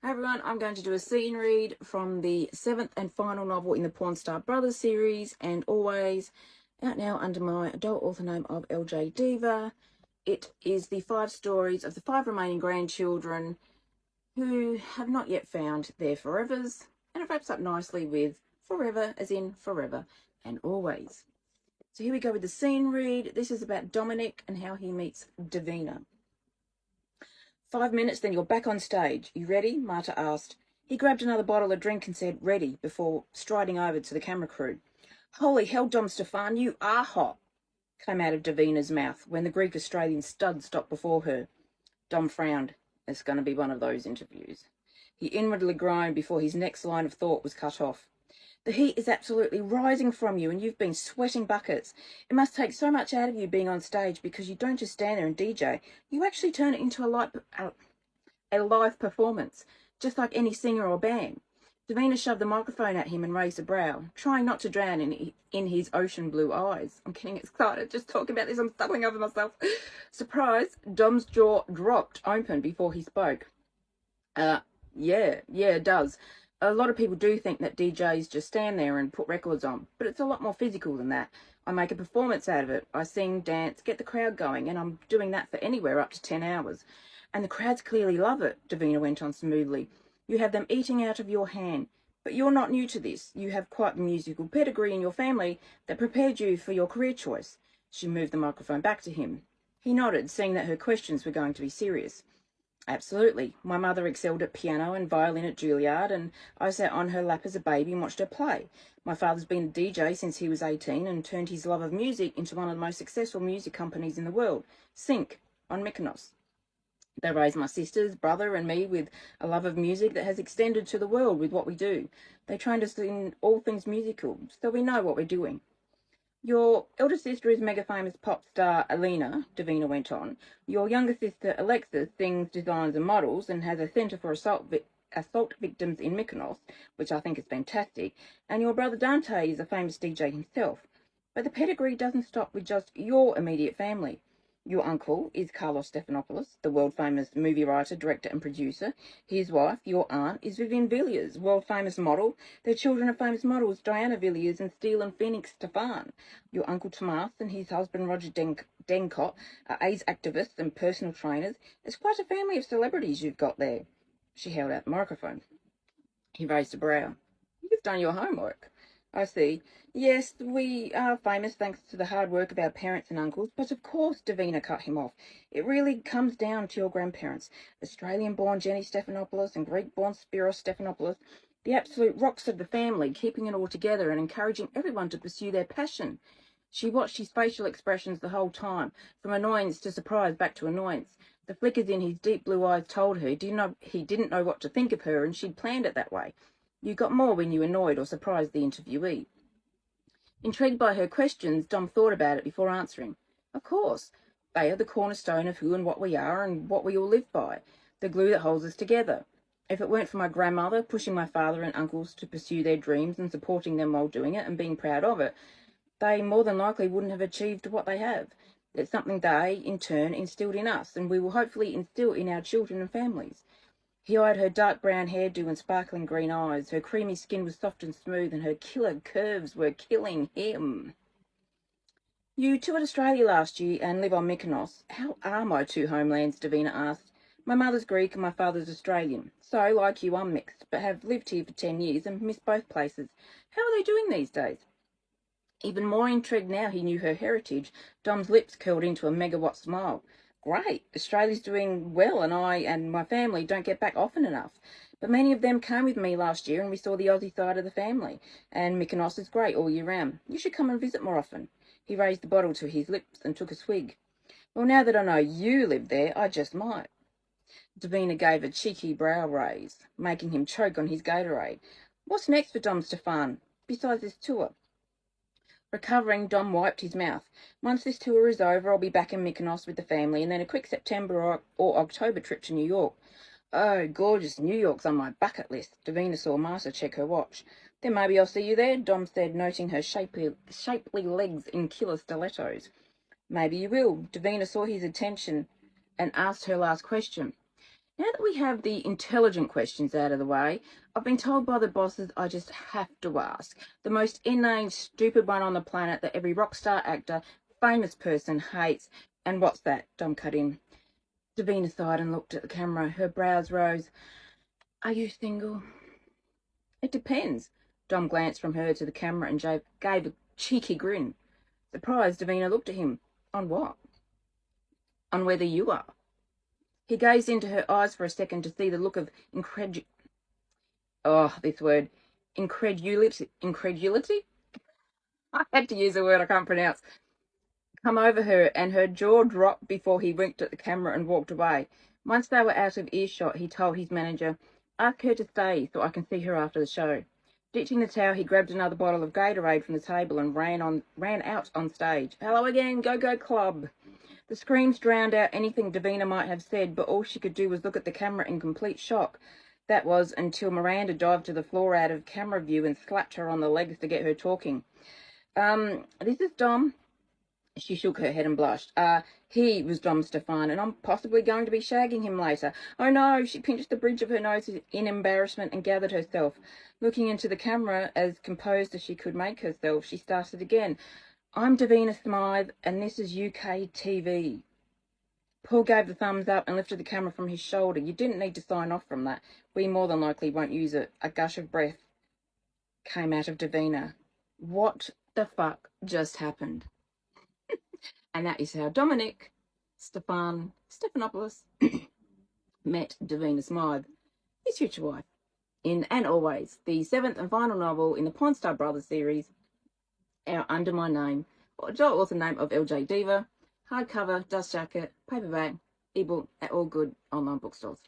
Hi everyone, I'm going to do a scene read from the seventh and final novel in the Porn Star Brothers series, and always out now under my adult author name of LJ Diva. It is the 5 stories of the 5 remaining grandchildren who have not yet found their forevers, and it wraps up nicely with forever as in forever and always. So here we go with the scene read. This is about Dominic and how he meets Davina. 5 minutes, then you're back on stage. You ready? Marta asked. He grabbed another bottle of drink and said, ready, before striding over to the camera crew. Holy hell, Dom Stefan, you are hot, came out of Davina's mouth when the Greek-Australian stud stopped before her. Dom frowned. It's going to be one of those interviews. He inwardly groaned before his next line of thought was cut off. The heat is absolutely rising from you and you've been sweating buckets. It must take so much out of you being on stage because you don't just stand there and DJ. You actually turn it into a live performance, just like any singer or band. Davina shoved the microphone at him and raised a brow, trying not to drown in his ocean blue eyes. I'm getting excited just talking about this. I'm stumbling over myself. Surprise, Dom's jaw dropped open before he spoke. Yeah, it does. A lot of people do think that DJs just stand there and put records on, but it's a lot more physical than that. I make a performance out of it. I sing, dance, get the crowd going, and I'm doing that for anywhere up to 10 hours. And the crowds clearly love it, Davina went on smoothly. You have them eating out of your hand. But you're not new to this. You have quite the musical pedigree in your family that prepared you for your career choice. She moved the microphone back to him. He nodded, seeing that her questions were going to be serious. Absolutely. My mother excelled at piano and violin at Juilliard, and I sat on her lap as a baby and watched her play. My father's been a DJ since he was 18 and turned his love of music into one of the most successful music companies in the world, Sync, on Mykonos. They raised my sisters, brother, and me with a love of music that has extended to the world with what we do. They trained us in all things musical, so we know what we're doing. Your elder sister is mega famous pop star Alina, Davina went on. Your younger sister Alexis sings, designs and models and has a centre for assault victims in Mykonos, which I think is fantastic. And your brother Dante is a famous DJ himself. But the pedigree doesn't stop with just your immediate family. Your uncle is Carlos Stephanopoulos, the world-famous movie writer, director and producer. His wife, your aunt, is Vivian Villiers, world-famous model. Their children are famous models, Diana Villiers and Steele and Phoenix Stefan. Your uncle Tomas and his husband Roger Dencott are AIDS activists and personal trainers. It's quite a family of celebrities you've got there. She held out the microphone. He raised a brow. You've done your homework. I see. Yes, we are famous thanks to the hard work of our parents and uncles, but of course, Davina cut him off. It really comes down to your grandparents. Australian-born Jenny Stephanopoulos and Greek-born Spiros Stephanopoulos, the absolute rocks of the family, keeping it all together and encouraging everyone to pursue their passion. She watched his facial expressions the whole time, from annoyance to surprise back to annoyance. The flickers in his deep blue eyes told her he didn't know what to think of her, and she'd planned it that way. You got more when you annoyed or surprised the interviewee. Intrigued by her questions, Dom thought about it before answering. Of course, they are the cornerstone of who and what we are and what we all live by, the glue that holds us together. If it weren't for my grandmother pushing my father and uncles to pursue their dreams and supporting them while doing it and being proud of it, they more than likely wouldn't have achieved what they have. It's something they, in turn, instilled in us, and we will hopefully instill in our children and families. He eyed her dark brown hairdo and sparkling green eyes. Her creamy skin was soft and smooth, and her killer curves were killing him. You toured Australia last year and live on Mykonos. How are my two homelands? Davina asked. My mother's Greek and my father's Australian. So, like you, I'm mixed, but have lived here for 10 years and missed both places. How are they doing these days? Even more intrigued now he knew her heritage, Dom's lips curled into a megawatt smile. Great, Australia's doing well, and I and my family don't get back often enough. But many of them came with me last year and we saw the Aussie side of the family. And Mykonos is great all year round. You should come and visit more often. He raised the bottle to his lips and took a swig. Well, now that I know you live there, I just might. Davina gave a cheeky brow raise, making him choke on his Gatorade. What's next for Dom Stefan, besides this tour? Recovering, Dom wiped his mouth. Once this tour is over, I'll be back in Mykonos with the family, and then a quick September or October trip to New York. Oh, gorgeous, New York's on my bucket list. Davina saw Marta check her watch. Then maybe I'll see you there, Dom said, noting her shapely legs in killer stilettos. Maybe you will. Davina saw his attention and asked her last question. Now that we have the intelligent questions out of the way, I've been told by the bosses I just have to ask the most inane, stupid one on the planet that every rock star, actor, famous person hates. And what's that? Dom cut in. Davina sighed and looked at the camera. Her brows rose. Are you single? It depends. Dom glanced from her to the camera and gave a cheeky grin. Surprised, Davina looked at him. On what? On whether you are. He gazed into her eyes for a second to see the look of incredulity? I had to use a word I can't pronounce. Come over her, and her jaw dropped before he winked at the camera and walked away. Once they were out of earshot, he told his manager, ask her to stay so I can see her after the show. Ditching the towel, he grabbed another bottle of Gatorade from the table and ran out on stage. Hello again, go club. The screams drowned out anything Davina might have said, but all she could do was look at the camera in complete shock. That was until Miranda dived to the floor out of camera view and slapped her on the legs to get her talking. This is Dom. She shook her head and blushed. He was Dom Stefan, and I'm possibly going to be shagging him later. Oh no, she pinched the bridge of her nose in embarrassment and gathered herself. Looking into the camera, as composed as she could make herself, she started again. I'm Davina Smythe, and this is UK TV. Paul gave the thumbs up and lifted the camera from his shoulder. You didn't need to sign off from that. We more than likely won't use it. A gush of breath came out of Davina. What the fuck just happened? And that is how Dominic Stephanopoulos met Davina Smythe, his future wife, in And Always, the 7th and final novel in the Pawn Star Brothers series, Our Under My Name, or adult author name of LJ Diva, hardcover, dust jacket, paperback, ebook at all good online bookstores.